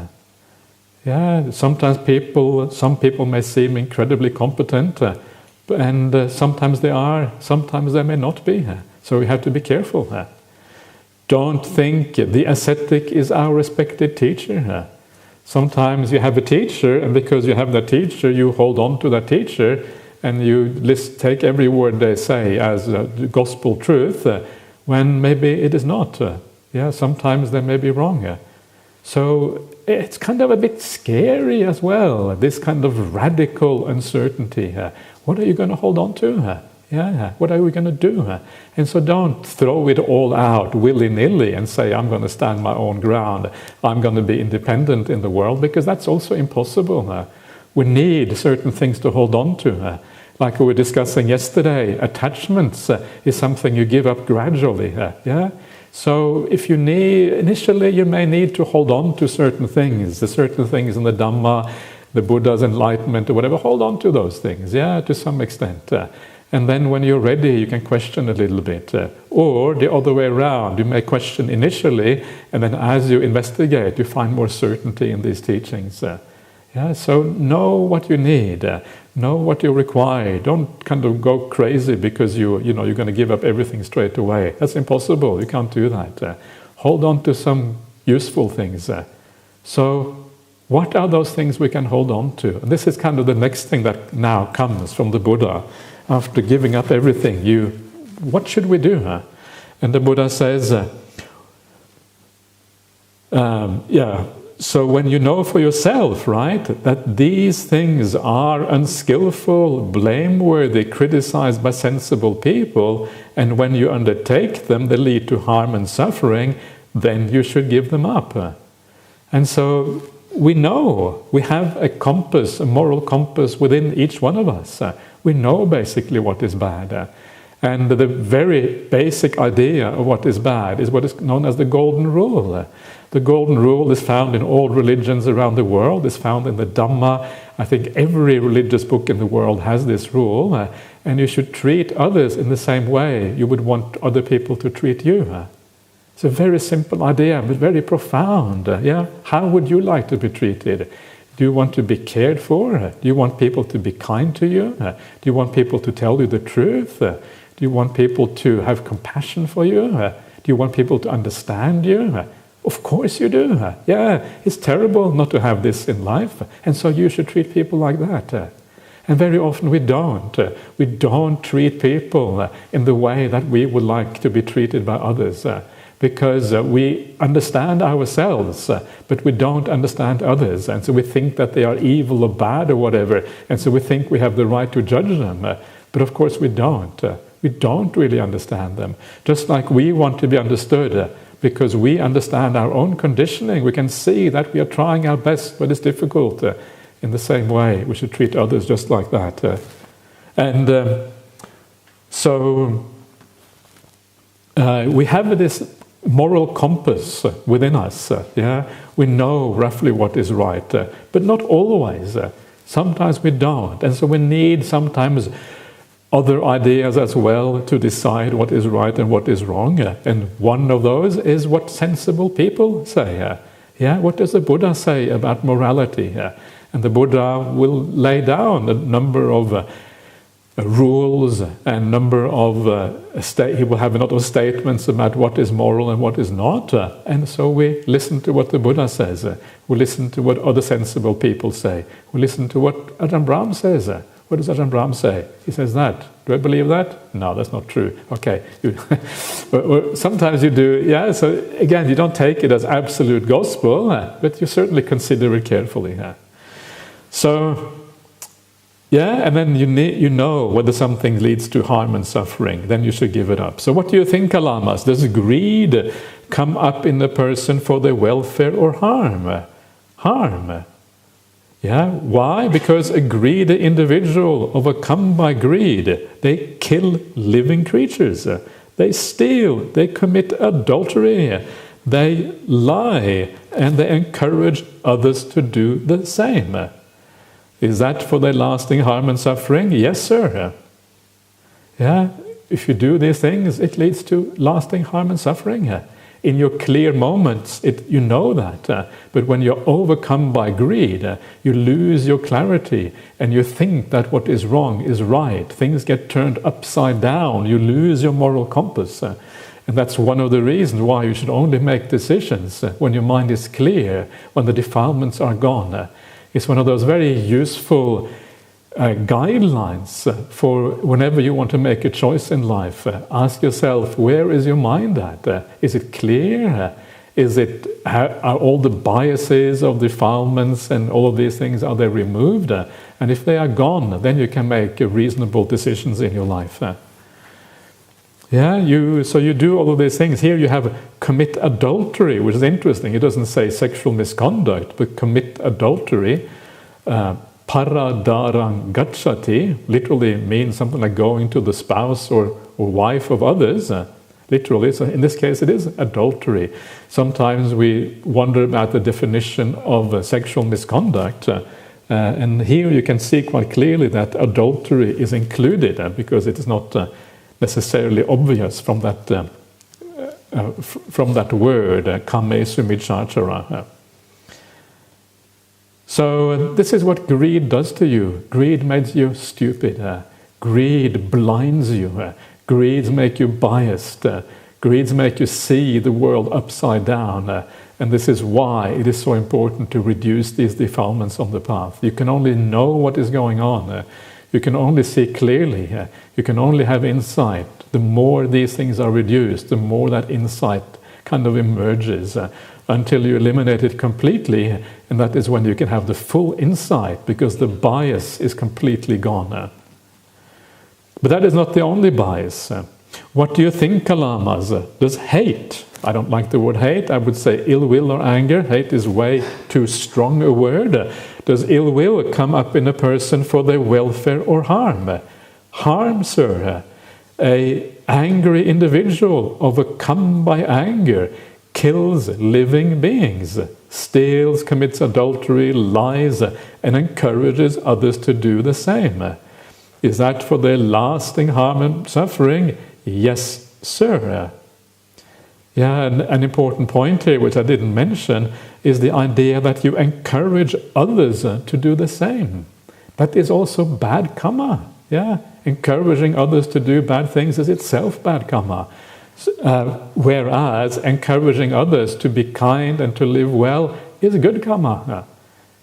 S1: Sometimes some people may seem incredibly competent, and sometimes they are. Sometimes they may not be. So we have to be careful. Don't think the ascetic is our respected teacher. Sometimes you have a teacher, and because you have that teacher, you hold on to that teacher, and you take every word they say as gospel truth, when maybe it is not. Sometimes they may be wrong. So it's kind of a bit scary as well, this kind of radical uncertainty. What are you going to hold on to? What are we going to do? And so don't throw it all out willy-nilly and say, I'm going to stand my own ground. I'm going to be independent in the world, because that's also impossible. We need certain things to hold on to. Like we were discussing yesterday, attachments is something you give up gradually. So if initially you may need to hold on to certain things in the Dhamma, the Buddha's enlightenment or whatever, hold on to those things, to some extent. And then when you're ready, you can question a little bit. Or the other way around, you may question initially, and then as you investigate, you find more certainty in these teachings. So know what you need, know what you require. Don't kind of go crazy because you're going to give up everything straight away. That's impossible. You can't do that. Hold on to some useful things. So what are those things we can hold on to? And this is kind of the next thing that now comes from the Buddha. After giving up everything, what should we do? And the Buddha says, so when you know for yourself, right, that these things are unskillful, blameworthy, criticized by sensible people, and when you undertake them, they lead to harm and suffering, then you should give them up. And so we know, we have a compass, a moral compass within each one of us. We know basically what is bad. And the very basic idea of what is bad is what is known as the Golden Rule. The Golden Rule is found in all religions around the world. It's found in the Dhamma. I think every religious book in the world has this rule. And you should treat others in the same way you would want other people to treat you. It's a very simple idea, but very profound. How would you like to be treated? Do you want to be cared for? Do you want people to be kind to you? Do you want people to tell you the truth? Do you want people to have compassion for you? Do you want people to understand you? Of course you do. It's terrible not to have this in life. And so you should treat people like that. And very often we don't. We don't treat people in the way that we would like to be treated by others. because we understand ourselves, but we don't understand others, and so we think that they are evil or bad or whatever, and so we think we have the right to judge them, but of course we don't. We don't really understand them. Just like we want to be understood, because we understand our own conditioning, we can see that we are trying our best, but it's difficult. In the same way, we should treat others just like that. So we have this moral compass within us. We know roughly what is right, but not always. Sometimes we don't, and so we need sometimes other ideas as well to decide what is right and what is wrong. And one of those is what sensible people say. What does the Buddha say about morality? And the Buddha will lay down a number of rules and number of he will have a lot of statements about what is moral and what is not, and so we listen to what the Buddha says, we listen to what other sensible people say, we listen to what Ajahn Brahm says. What does Ajahn Brahm say? He says that. Do I believe that? No, that's not true. Okay. or sometimes you do, so again, you don't take it as absolute gospel, but you certainly consider it carefully. So, and then you know whether something leads to harm and suffering, then you should give it up. So what do you think, Kalamas? Does greed come up in the person for their welfare or harm? Harm. Why? Because a greedy individual overcome by greed, they kill living creatures. They steal, they commit adultery, they lie, and they encourage others to do the same. Is that for their lasting harm and suffering? Yes, sir. If you do these things, it leads to lasting harm and suffering. In your clear moments, you know that. But when you're overcome by greed, you lose your clarity and you think that what is wrong is right. Things get turned upside down. You lose your moral compass. And that's one of the reasons why you should only make decisions when your mind is clear, when the defilements are gone. It's one of those very useful guidelines for whenever you want to make a choice in life. Ask yourself, where is your mind at? Is it clear? Are all the biases of defilements and all of these things, are they removed? And if they are gone, then you can make reasonable decisions in your life. So you do all of these things. Here you have commit adultery, which is interesting. It doesn't say sexual misconduct, but commit adultery. Paradarang gacchati literally means something like going to the spouse or wife of others. Literally, so in this case it is adultery. Sometimes we wonder about the definition of sexual misconduct, and here you can see quite clearly that adultery is included because it is not necessarily obvious from that word kame sumichachara. So this is what greed does to you. Greed makes you stupid. Greed blinds you. Greed makes you biased. Greed makes you see the world upside down. And this is why it is so important to reduce these defilements on the path. You can only know what is going on. You can only see clearly. You can only have insight. The more these things are reduced, the more that insight kind of emerges. Until you eliminate it completely, and that is when you can have the full insight, because the bias is completely gone. But that is not the only bias. What do you think, Kalamas? Does hate, I don't like the word hate, I would say ill will or anger. Hate is way too strong a word. Does ill will come up in a person for their welfare or harm? Harm, sir. An angry individual overcome by anger kills living beings, steals, commits adultery, lies, and encourages others to do the same. Is that for their lasting harm and suffering? Yes, sir. And an important point here, which I didn't mention, is the idea that you encourage others to do the same. That is also bad karma. Encouraging others to do bad things is itself bad karma. Whereas encouraging others to be kind and to live well is good karma.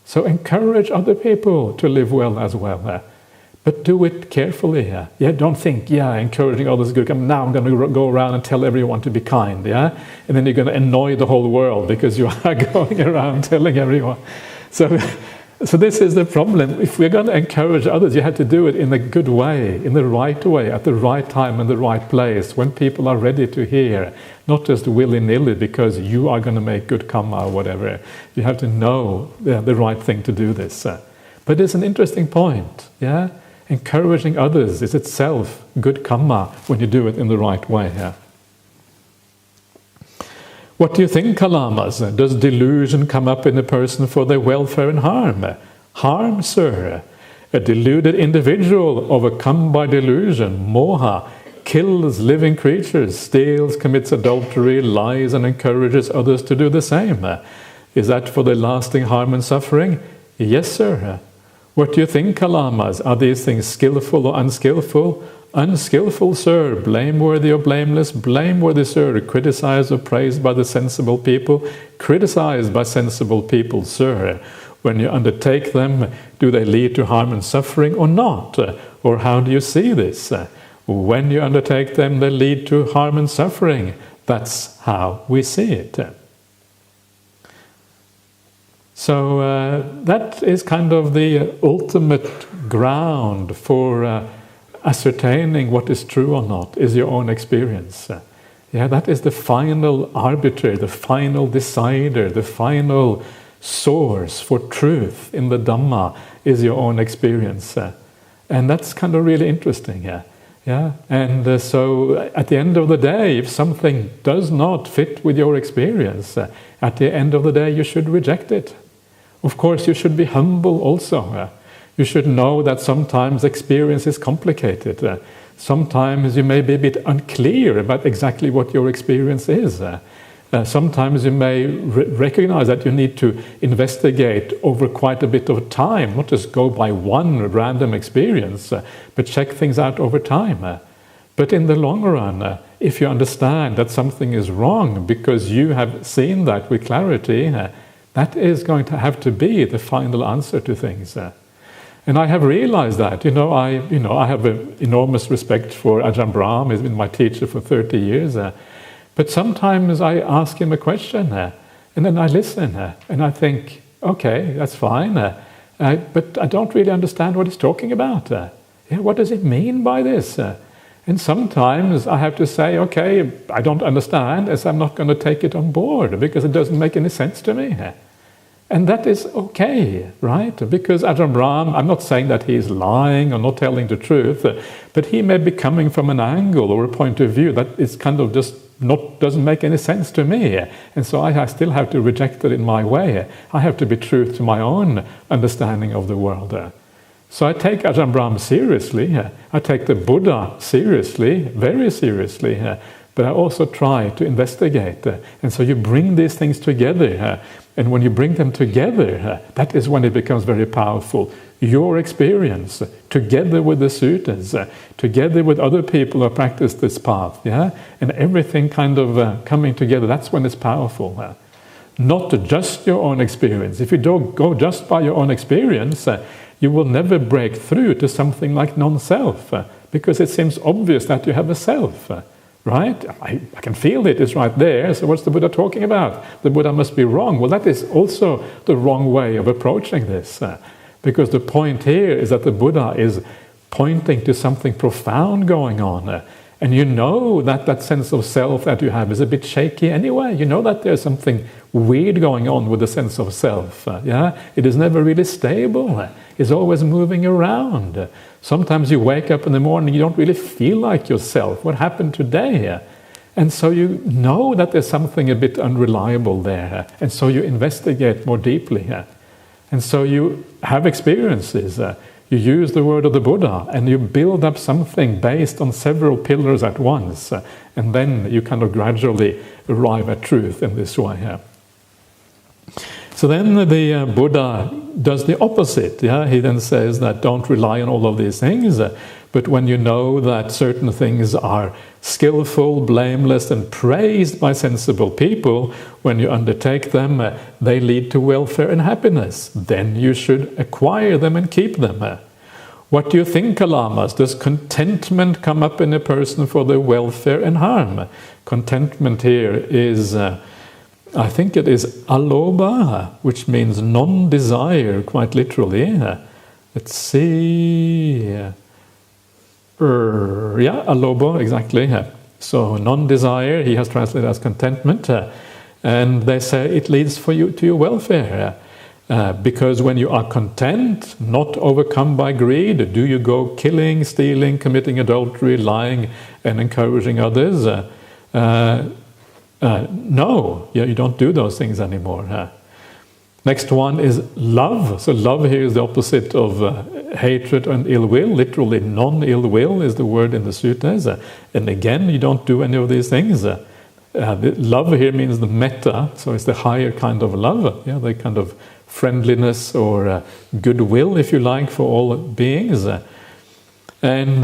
S1: So encourage other people to live well as well. But do it carefully. Don't think, encouraging others good. Now I'm going to go around and tell everyone to be kind. And then you're going to annoy the whole world because you are going around telling everyone. So this is the problem. If we're going to encourage others, you have to do it in a good way, in the right way, at the right time, in the right place, when people are ready to hear, not just willy-nilly because you are going to make good karma or whatever. You have to know the right thing to do this. But it's an interesting point. Encouraging others is itself good karma when you do it in the right way. What do you think, Kalamas? Does delusion come up in a person for their welfare and harm? Harm, sir. A deluded individual overcome by delusion, moha, kills living creatures, steals, commits adultery, lies, and encourages others to do the same. Is that for their lasting harm and suffering? Yes, sir. What do you think, Kalamas? Are these things skillful or unskillful? Unskillful, sir. Blameworthy or blameless? Blameworthy, sir. Criticized or praised by the sensible people? Criticized by sensible people, sir. When you undertake them, do they lead to harm and suffering or not? Or how do you see this? When you undertake them, they lead to harm and suffering. That's how we see it. So that is kind of the ultimate ground for ascertaining what is true or not, is your own experience. That is the final arbiter, the final decider, the final source for truth in the Dhamma is your own experience. And that's kind of really interesting. And so at the end of the day, if something does not fit with your experience, at the end of the day you should reject it. Of course, you should be humble also. You should know that sometimes experience is complicated. Sometimes you may be a bit unclear about exactly what your experience is. Sometimes you may recognize that you need to investigate over quite a bit of time, not just go by one random experience, but check things out over time. But in the long run, if you understand that something is wrong because you have seen that with clarity, that is going to have to be the final answer to things. And I have realized that. I have an enormous respect for Ajahn Brahm. He's been my teacher for 30 years. But sometimes I ask him a question, and then I listen, and I think, okay, that's fine, but I don't really understand what he's talking about. What does it mean by this? And sometimes I have to say, okay, I don't understand, as I'm not going to take it on board, because it doesn't make any sense to me. And that is okay, right? Because Ajahn Brahm, I'm not saying that he is lying or not telling the truth, but he may be coming from an angle or a point of view that is kind of just doesn't make any sense to me. And so I still have to reject it in my way. I have to be true to my own understanding of the world. So I take Ajahn Brahm seriously. I take the Buddha seriously, very seriously. But I also try to investigate. And so you bring these things together. And when you bring them together, that is when it becomes very powerful. Your experience, together with the suttas, together with other people who practice this path, and everything kind of coming together, that's when it's powerful. Not just your own experience. If you don't go just by your own experience, you will never break through to something like non-self, because it seems obvious that you have a self. Right? I can feel it, it's right there, so what's the Buddha talking about? The Buddha must be wrong. Well, that is also the wrong way of approaching this, because the point here is that the Buddha is pointing to something profound going on, and you know that that sense of self that you have is a bit shaky anyway. You know that there's something weird going on with the sense of self. It is never really stable. It's always moving around. Sometimes you wake up in the morning, you don't really feel like yourself. What happened today? And so you know that there's something a bit unreliable there. And so you investigate more deeply. And so you have experiences. You use the word of the Buddha and you build up something based on several pillars at once. And then you kind of gradually arrive at truth in this way. So then the Buddha does the opposite. He then says that don't rely on all of these things, but when you know that certain things are skillful, blameless, and praised by sensible people, when you undertake them, they lead to welfare and happiness. Then you should acquire them and keep them. What do you think, Kalamas? Does contentment come up in a person for their welfare and harm? Contentment here is, I think it is alobha, which means non-desire, quite literally. Let's see. Yeah, alobha, exactly. So non-desire, he has translated as contentment. And they say it leads to your welfare. Because when you are content, not overcome by greed, do you go killing, stealing, committing adultery, lying, and encouraging others? No, you don't do those things anymore. Next one is love. So love here is the opposite of hatred and ill will. Literally, non-ill will is the word in the suttas. And again, you don't do any of these things. Love here means the metta, so it's the higher kind of love. Yeah, the kind of friendliness or goodwill, if you like, for all beings. And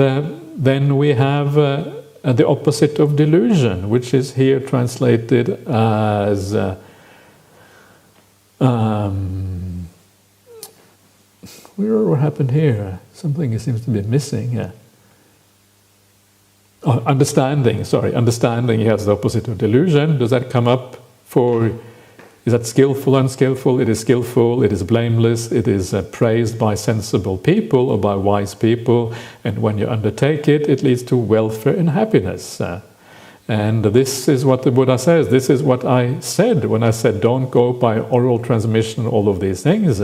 S1: then we have the opposite of delusion, which is here translated as what happened here? Something seems to be missing. Understanding, understanding has the opposite of delusion. Does that come up for... Is that skillful, unskillful? It is skillful, it is blameless, it is praised by sensible people or by wise people, and when you undertake it, it leads to welfare and happiness. And this is what the Buddha says. This is what I said when I said don't go by oral transmission, all of these things,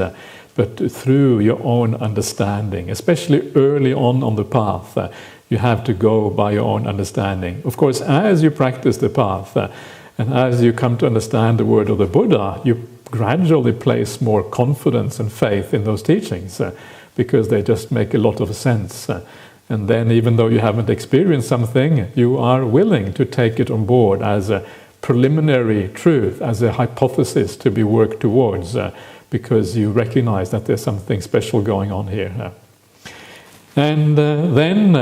S1: but through your own understanding, especially early on the path. You have to go by your own understanding. Of course, as you practice the path, and as you come to understand the word of the Buddha, you gradually place more confidence and faith in those teachings because they just make a lot of sense. And then even though you haven't experienced something, you are willing to take it on board as a preliminary truth, as a hypothesis to be worked towards, because you recognize that there's something special going on here. And then,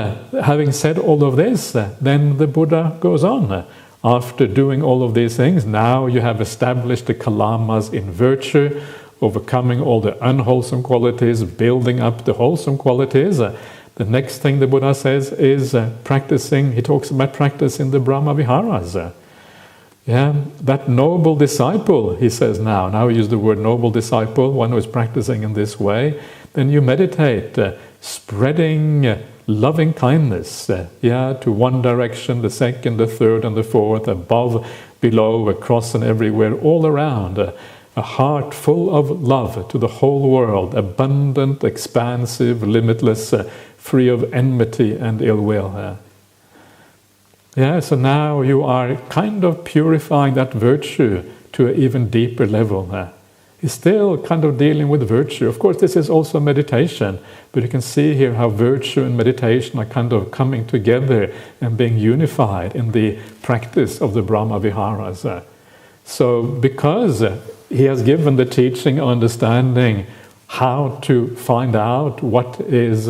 S1: having said all of this, then the Buddha goes on. After doing all of these things, now you have established the Kalamas in virtue, overcoming all the unwholesome qualities, building up the wholesome qualities. The next thing the Buddha says is practicing, he talks about practicing the Brahma Viharas. That noble disciple, he says now we use the word noble disciple, one who is practicing in this way, then you meditate, spreading loving kindness, to one direction, the second, the third, and the fourth, above, below, across, and everywhere, all around. A heart full of love to the whole world, abundant, expansive, limitless, free of enmity and ill will. So now you are kind of purifying that virtue to an even deeper level. He's still kind of dealing with virtue. Of course, this is also meditation, but you can see here how virtue and meditation are kind of coming together and being unified in the practice of the Brahma Viharas. So because he has given the teaching of understanding how to find out what is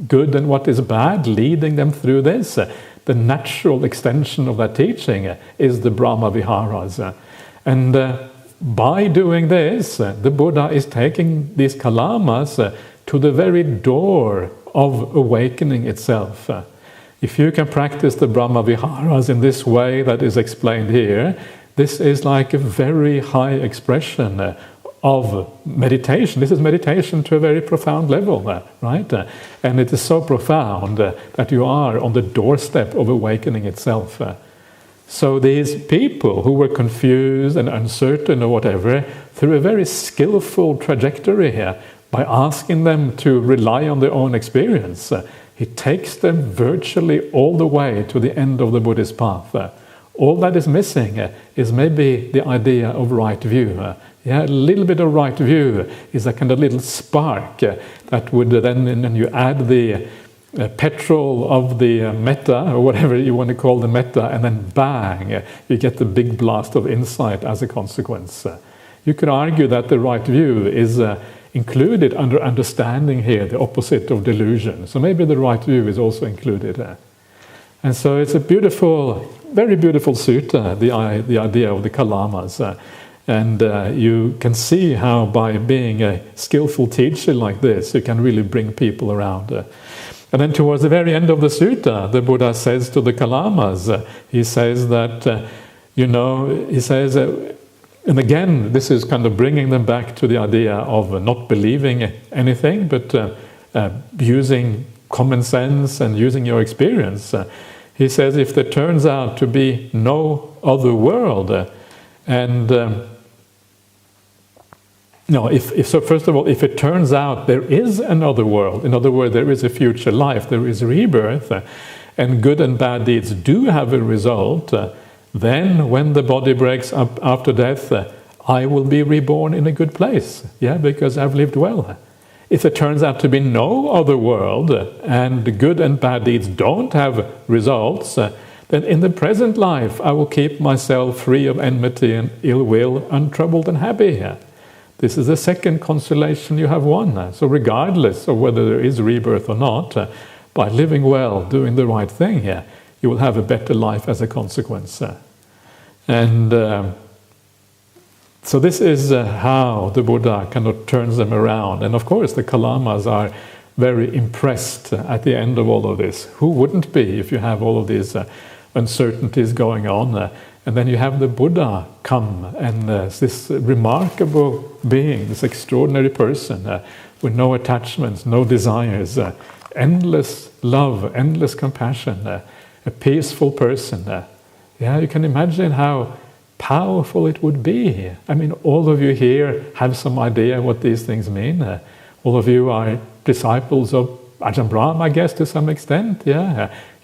S1: good and what is bad, leading them through this, the natural extension of that teaching is the Brahma Viharas. And by doing this, the Buddha is taking these Kalamas to the very door of awakening itself. If you can practice the Brahma Viharas in this way that is explained here, this is like a very high expression of meditation. This is meditation to a very profound level, right? And it is so profound that you are on the doorstep of awakening itself. So these people who were confused and uncertain or whatever, through a very skillful trajectory here, by asking them to rely on their own experience, he takes them virtually all the way to the end of the Buddhist path. All that is missing is maybe the idea of right view. A little bit of right view is a kind of little spark that would then, and you add the petrol of the metta, or whatever you want to call the metta, and then bang, you get the big blast of insight as a consequence. You could argue that the right view is included under understanding here, the opposite of delusion. So maybe the right view is also included. And so it's a beautiful, very beautiful sutta, the idea of the Kalamas. And you can see how by being a skillful teacher like this, you can really bring people around. And then towards the very end of the sutta, the Buddha says to the Kalamas, he says that, he says, and again, this is kind of bringing them back to the idea of not believing anything, but using common sense and using your experience. He says, if there turns out to be no other world, first of all, if it turns out there is another world, in other words, there is a future life, there is rebirth, and good and bad deeds do have a result, then when the body breaks up after death, I will be reborn in a good place, because I've lived well. If it turns out to be no other world, and good and bad deeds don't have results, then in the present life I will keep myself free of enmity and ill will, untroubled and happy. This is the second consolation you have won. So regardless of whether there is rebirth or not, by living well, doing the right thing, you will have a better life as a consequence. So this is how the Buddha kind of turns them around. And of course the Kalamas are very impressed at the end of all of this. Who wouldn't be if you have all of these uncertainties going on? And then you have the Buddha come, and this remarkable being, this extraordinary person with no attachments, no desires, endless love, endless compassion, a peaceful person. You can imagine how powerful it would be. I mean, all of you here have some idea what these things mean. All of you are disciples of Ajahn Brahmali, I guess, to some extent.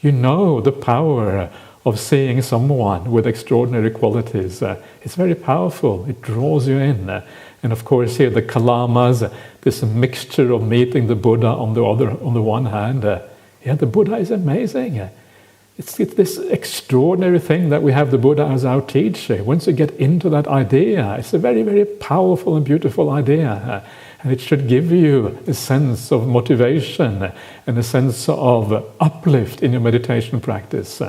S1: You know the power of seeing someone with extraordinary qualities. It's very powerful. It draws you in. And of course here the Kalamas, this mixture of meeting the Buddha on the one hand. The Buddha is amazing. It's this extraordinary thing that we have the Buddha as our teacher. Once you get into that idea, it's a very, very powerful and beautiful idea. And it should give you a sense of motivation and a sense of uplift in your meditation practice.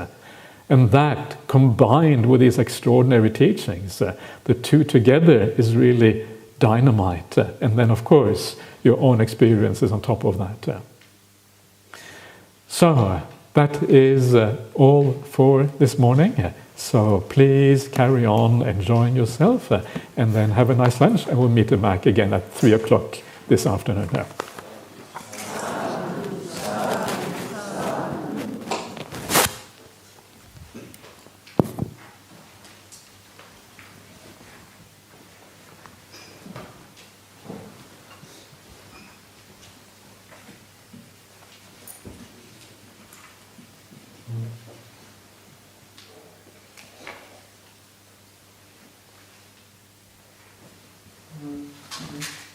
S1: And that, combined with these extraordinary teachings, the two together is really dynamite. And then, of course, your own experiences on top of that. So, that is all for this morning. So please carry on enjoying yourself and then have a nice lunch, and we'll meet back again at 3 o'clock this afternoon.
S2: Mm-hmm.